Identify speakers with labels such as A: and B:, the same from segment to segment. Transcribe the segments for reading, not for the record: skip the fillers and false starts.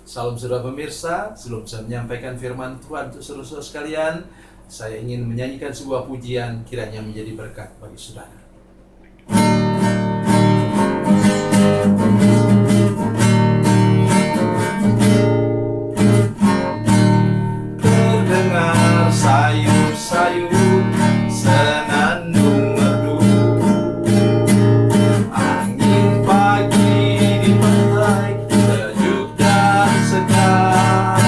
A: Salam saudara pemirsa, sebelum saya menyampaikan firman Tuhan untuk saudara sekalian, saya ingin menyanyikan sebuah pujian kiranya menjadi berkat bagi saudara. Terdengar sayup-sayup senandung merdu, angin pagi di pantai sejuk dan segar.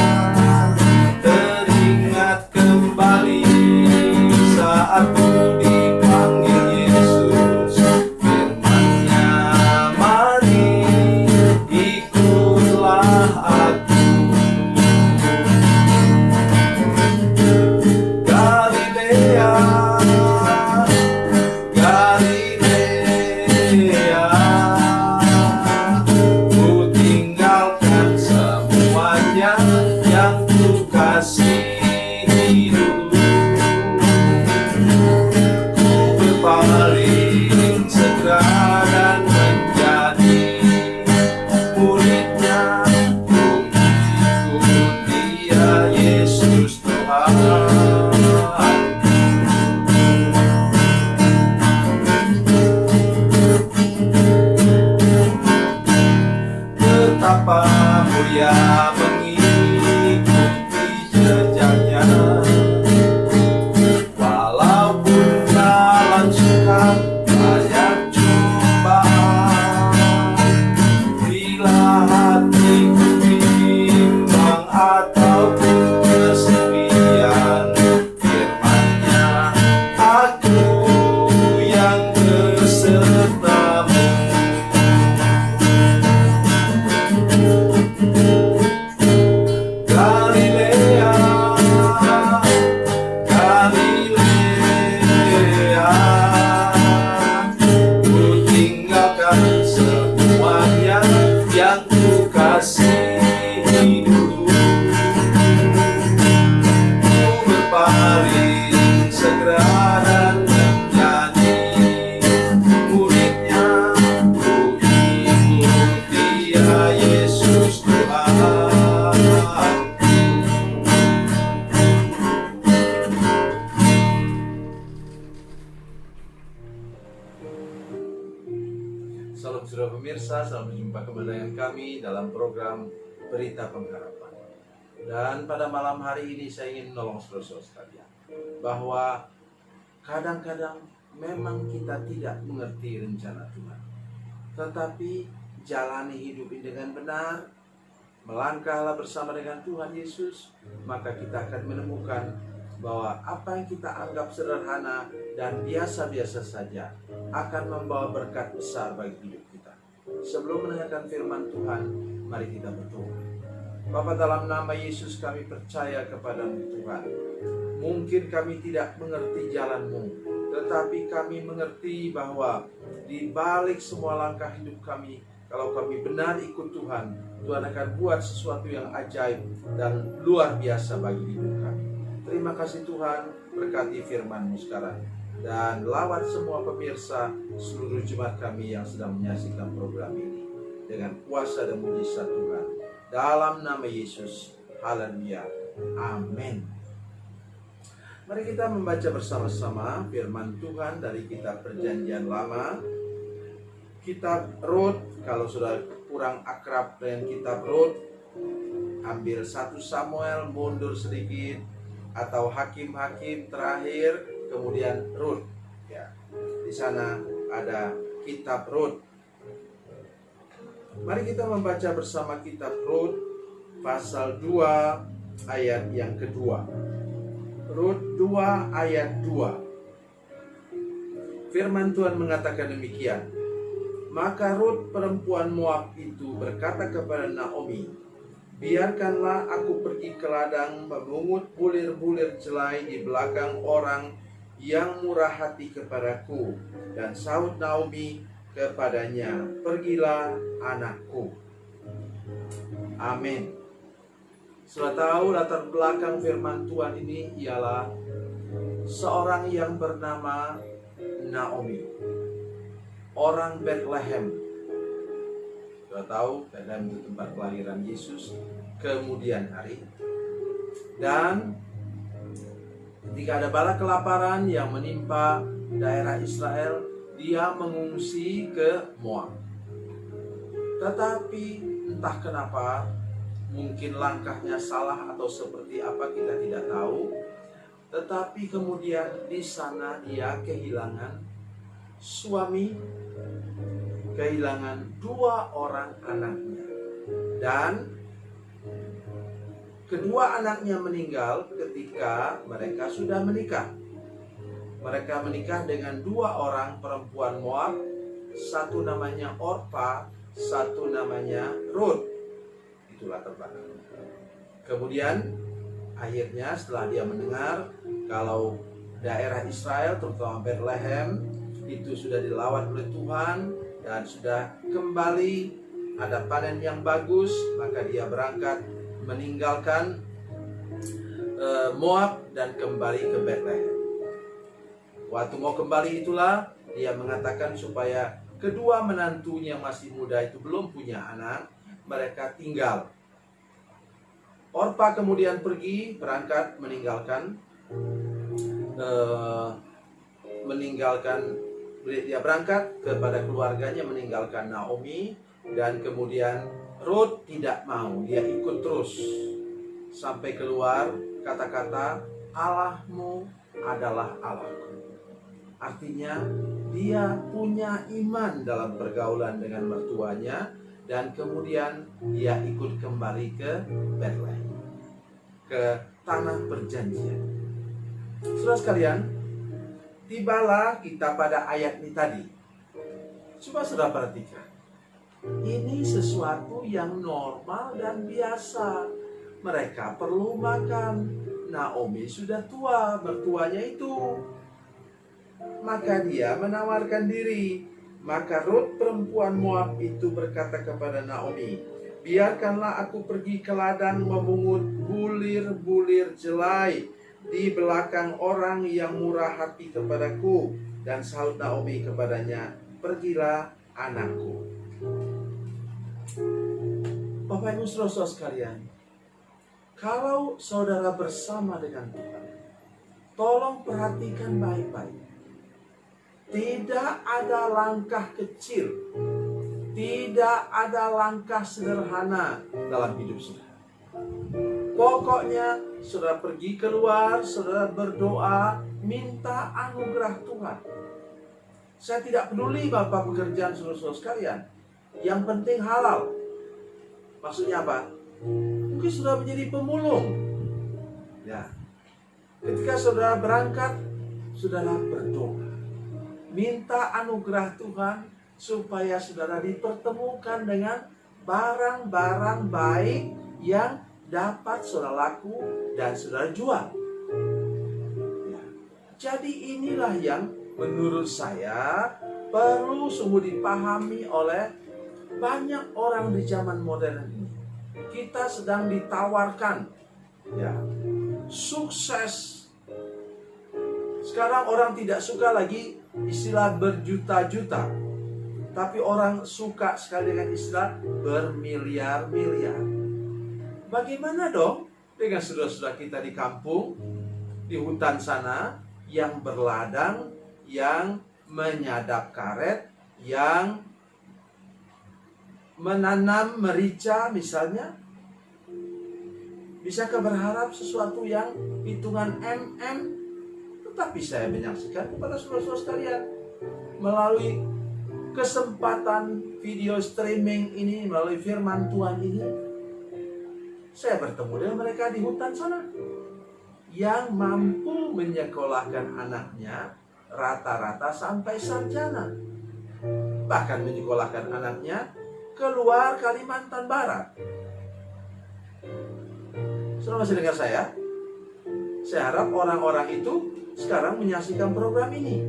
A: Teringat kembali saat ku dipanggil Yesus, firman-Nya, mari ikutlah aku. Galilea, Galilea, ku tinggalkan semuanya yang ku kasihi dulu. Ku berpaling segera dan menjadi muridnya. Ku ikut Dia, Yesus Tuhan. Betapa mulia mengikuti jejaknya, walaupun dalam suka banyak cobaan. Bila hatiku bimbang ataupun kesepian, firman-Nya, aku yang besertamu. Galilea, Galilea, ku tinggalkan semuanya yang ku kasihi dulu. Ku berpaling segera dan menjadi muridnya. Ku ikut Dia, Yesus Tuhan. Salam saudara pemirsa, selamat berjumpa kembali dengan kami dalam program Berita Pengharapan. Dan pada malam hari ini saya ingin menolong saudara-saudara sekalian bahwa kadang-kadang memang kita tidak mengerti rencana Tuhan, tetapi jalani hidup ini dengan benar, melangkahlah bersama dengan Tuhan Yesus, maka kita akan menemukan bahwa apa yang kita anggap sederhana dan biasa-biasa saja akan membawa berkat besar bagi hidup kita. Sebelum mendengarkan firman Tuhan, mari kita berdoa. Bapa, dalam nama Yesus kami percaya kepada-Mu Tuhan. Mungkin kami tidak mengerti jalan-Mu, tetapi kami mengerti bahwa di balik semua langkah hidup kami, kalau kami benar ikut Tuhan, Tuhan akan buat sesuatu yang ajaib dan luar biasa bagi hidup kami. Terima kasih Tuhan, berkati firman-Mu sekarang. Dan lawat semua pemirsa seluruh jemaat kami yang sedang menyaksikan program ini dengan kuasa dan mujizat Tuhan. Dalam nama Yesus, haleluya, amin. Mari kita membaca bersama-sama firman Tuhan dari kitab Perjanjian Lama, kitab Rut. Kalau sudah kurang akrab dengan kitab Rut, ambil 1 Samuel, mundur sedikit, atau Hakim-Hakim terakhir, kemudian Rut. Ya, di sana ada kitab Rut. Mari kita membaca bersama kitab Rut pasal 2 ayat yang kedua. Rut 2 ayat 2. Firman Tuhan mengatakan demikian. Maka Rut perempuan Moab itu berkata kepada Naomi, biarkanlah aku pergi ke ladang memungut bulir-bulir jelai di belakang orang yang murah hati kepadaku. Dan sahut Naomi kepadanya, pergilah anakku. Amin. Sudah tahu latar belakang firman Tuhan ini ialah seorang yang bernama Naomi, orang Bethlehem. Saudara tahu Bethlehem itu tempat kelahiran Yesus kemudian hari. Dan ketika ada bala kelaparan yang menimpa daerah Israel, dia mengungsi ke Moab. Tetapi entah kenapa, mungkin langkahnya salah atau seperti apa kita tidak tahu. Tetapi kemudian di sana dia kehilangan suami, kehilangan 2 orang anaknya. Dan kedua anaknya meninggal ketika mereka sudah menikah. Mereka menikah dengan 2 orang perempuan Moab. Satu namanya Orpa, satu namanya Ruth. Itulah terbelakang. Kemudian akhirnya setelah dia mendengar kalau daerah Israel, terutama Bethlehem, itu sudah dilawan oleh Tuhan dan sudah kembali ada panen yang bagus, maka dia berangkat meninggalkan Moab dan kembali ke Bethlehem. Waktu mau kembali itulah dia mengatakan supaya kedua menantunya masih muda itu belum punya anak, mereka tinggal. Orpa kemudian pergi berangkat dia berangkat kepada keluarganya meninggalkan Naomi, dan kemudian Ruth tidak mau, dia ikut terus sampai keluar kata-kata Allahmu adalah Allahku. Artinya dia punya iman dalam pergaulan dengan mertuanya, dan kemudian dia ikut kembali ke Bethlehem, ke tanah perjanjian. Saudara sekalian, tibalah kita pada ayat ini tadi. Coba saudara perhatikan. Ini sesuatu yang normal dan biasa. Mereka perlu makan. Naomi sudah tua, mertuanya itu. Maka dia menawarkan diri. Maka Ruth perempuan Moab itu berkata kepada Naomi, biarkanlah aku pergi ke ladang memungut bulir-bulir jelai di belakang orang yang murah hati kepadaku. Dan sahut Naomi kepadanya, pergilah anakku. Bapak Ibu saudara sekalian, kalau saudara bersama dengan Tuhan, tolong perhatikan baik-baik. Tidak ada langkah kecil, tidak ada langkah sederhana dalam hidup saudara. Pokoknya saudara pergi keluar, saudara berdoa, minta anugerah Tuhan. Saya tidak peduli Bapak pekerjaan saudara sekalian, yang penting halal. Maksudnya apa? Mungkin saudara menjadi pemulung. Ya. Ketika saudara berangkat, saudara berdoa, minta anugerah Tuhan supaya saudara dipertemukan dengan barang-barang baik yang dapat saudara laku dan saudara jual. Ya. Jadi inilah yang menurut saya perlu sungguh dipahami oleh banyak orang di zaman modern ini. Kita sedang ditawarkan ya, sukses. Sekarang orang tidak suka lagi istilah berjuta-juta, tapi orang suka sekali dengan istilah bermiliar-miliar. Bagaimana dong dengan saudara-saudara kita di kampung, di hutan sana, yang berladang, yang menyadap karet, yang menanam merica misalnya? Bisakah berharap sesuatu yang hitungan MM? Tetapi saya menyaksikan kepada saudara-saudara sekalian, melalui kesempatan video streaming ini, melalui firman Tuhan ini, saya bertemu dengan mereka di hutan sana yang mampu menyekolahkan anaknya rata-rata sampai sarjana, bahkan menyekolahkan anaknya keluar Kalimantan Barat. Saudara masih dengar saya? Saya harap orang-orang itu sekarang menyaksikan program ini.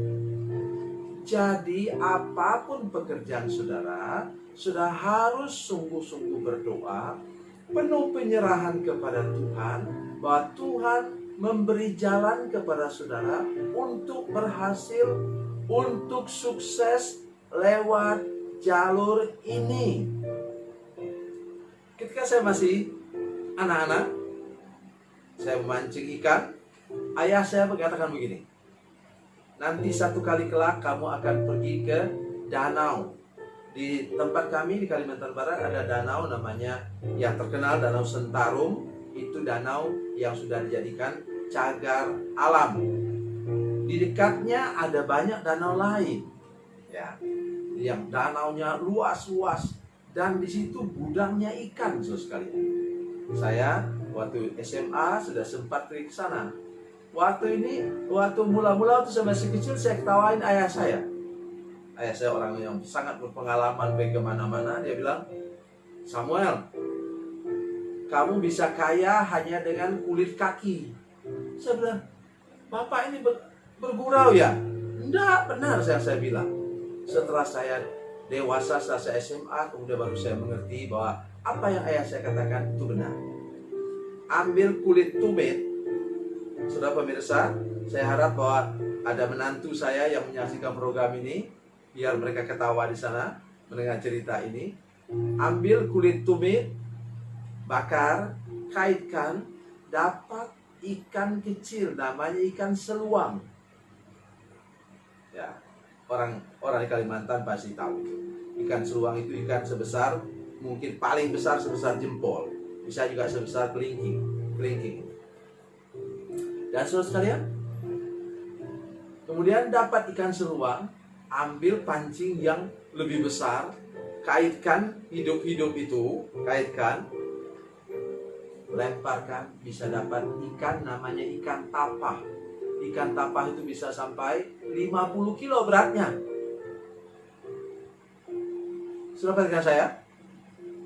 A: Jadi apapun pekerjaan saudara, sudah harus sungguh-sungguh berdoa, penuh penyerahan kepada Tuhan, bahwa Tuhan memberi jalan kepada saudara untuk berhasil, untuk sukses lewat jalur ini. ketika saya masih anak-anak, saya memancing ikan. Ayah saya mengatakan begini, nanti satu kali kelak kamu akan pergi ke danau. Di tempat kami di Kalimantan Barat ada danau namanya, yang terkenal Danau Sentarum. Itu danau yang sudah dijadikan cagar alam. Di dekatnya ada banyak danau lain, ya, yang danaunya luas-luas, dan di situ gudangnya ikan, saudara sekalian. Saya waktu SMA sudah sempat pergi ke sana. Waktu mula-mula waktu saya masih kecil, saya ketawain ayah saya. Ayah saya orang yang sangat berpengalaman pergi kemana-mana. Dia bilang, Samuel, kamu bisa kaya hanya dengan kulit kaki. Saya bilang, Bapak ini bergurau ya? Enggak, benar saya bilang. Setelah saya dewasa, setelah saya SMA, kemudian baru saya mengerti bahwa apa yang ayah saya katakan itu benar. Ambil kulit tumit. Saudara pemirsa, saya harap bahwa ada menantu saya yang menyaksikan program ini, biar mereka ketawa di sana mendengar cerita ini. Ambil kulit tumit, bakar, kaitkan, dapat ikan kecil namanya ikan seluang. Ya, orang di Kalimantan pasti tahu. Ikan seluang itu ikan sebesar, mungkin paling besar sebesar jempol, bisa juga sebesar kelingking. Dan saudara sekalian, kemudian dapat ikan seluang, ambil pancing yang lebih besar, kaitkan hidup-hidup itu, lemparkan, bisa dapat ikan namanya ikan tapah. Ikan tapah itu bisa sampai 50 kilo beratnya. Sudah dengar saya?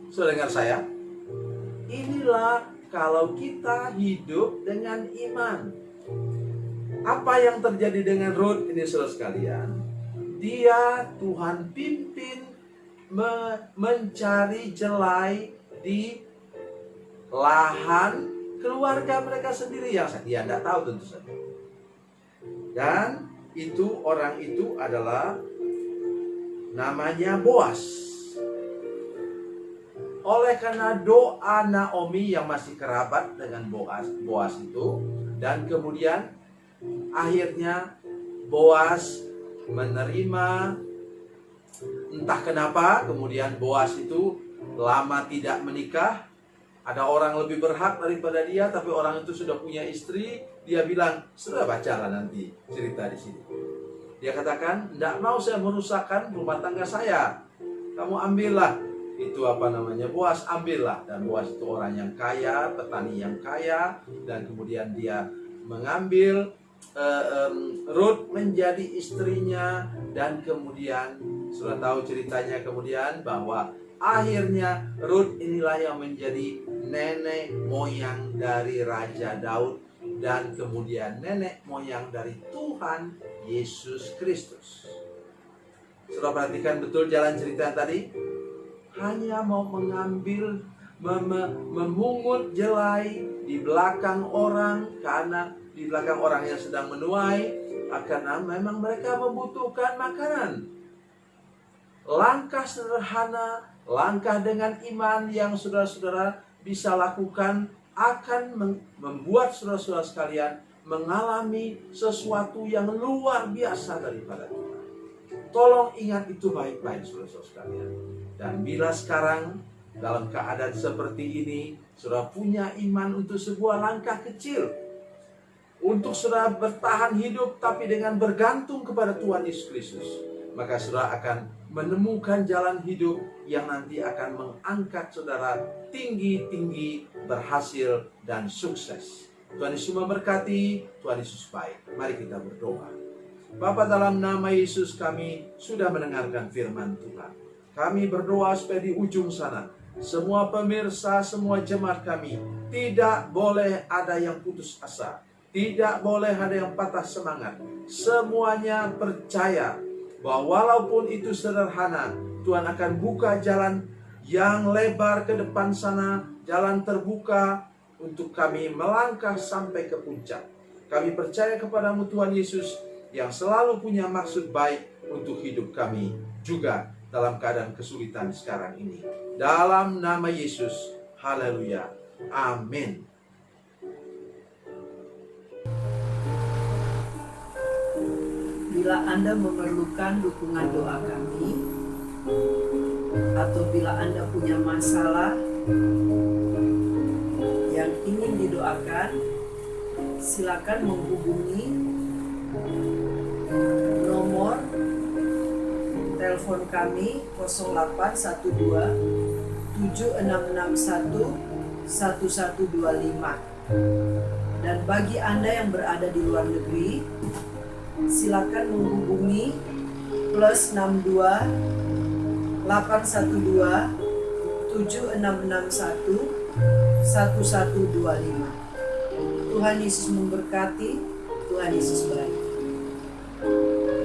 A: Sudah dengar saya? Inilah kalau kita hidup dengan iman. Apa yang terjadi dengan Ruth ini, saudara sekalian? Dia Tuhan pimpin mencari jelai di lahan keluarga mereka sendiri yang dia tidak tahu tentu saja. Dan orang itu adalah namanya Boas. Oleh karena doa Naomi yang masih kerabat dengan Boas itu, dan kemudian akhirnya Boas menerima, entah kenapa kemudian Boas itu lama tidak menikah. Ada orang lebih berhak daripada dia, tapi orang itu sudah punya istri. Dia bilang, sudah bacalah nanti cerita di sini. Dia katakan, tidak mau saya merusakkan rumah tangga saya. Kamu ambillah itu Boas, ambillah. Dan Boas itu orang yang kaya, petani yang kaya, dan kemudian dia mengambil Ruth menjadi istrinya, dan kemudian sudah tahu ceritanya kemudian bahwa akhirnya Ruth inilah yang menjadi nenek moyang dari Raja Daud, dan kemudian nenek moyang dari Tuhan Yesus Kristus. Sudah perhatikan betul jalan cerita tadi? Hanya mau mengambil, memungut jelai di belakang orang, karena di belakang orang yang sedang menuai, karena memang mereka membutuhkan makanan. Langkah sederhana, langkah dengan iman yang saudara-saudara bisa lakukan akan membuat saudara-saudara sekalian mengalami sesuatu yang luar biasa daripada Tuhan. Tolong ingat itu baik-baik, saudara-saudara sekalian. Dan bila sekarang dalam keadaan seperti ini, saudara punya iman untuk sebuah langkah kecil, untuk saudara bertahan hidup tapi dengan bergantung kepada Tuhan Yesus Kristus, maka saudara akan menemukan jalan hidup yang nanti akan mengangkat saudara tinggi-tinggi, berhasil, dan sukses. Tuhan Yesus memberkati, Tuhan Yesus baik. Mari kita berdoa. Bapa, dalam nama Yesus kami sudah mendengarkan firman Tuhan. Kami berdoa supaya di ujung sana, semua pemirsa, semua jemaat kami, tidak boleh ada yang putus asa. Tidak boleh ada yang patah semangat. Semuanya percaya bahwa walaupun itu sederhana, Tuhan akan buka jalan yang lebar ke depan sana, jalan terbuka untuk kami melangkah sampai ke puncak. Kami percaya kepadamu Tuhan Yesus yang selalu punya maksud baik untuk hidup kami juga dalam keadaan kesulitan sekarang ini. Dalam nama Yesus, Haleluya. Amin.
B: Bila Anda memerlukan dukungan doa kami, atau bila Anda punya masalah yang ingin didoakan, silakan menghubungi nomor telepon kami 0812 7661 1125. Dan bagi Anda yang berada di luar negeri, silakan menghubungi +62 812 7661 1125. Tuhan Yesus memberkati, Tuhan Yesus baik.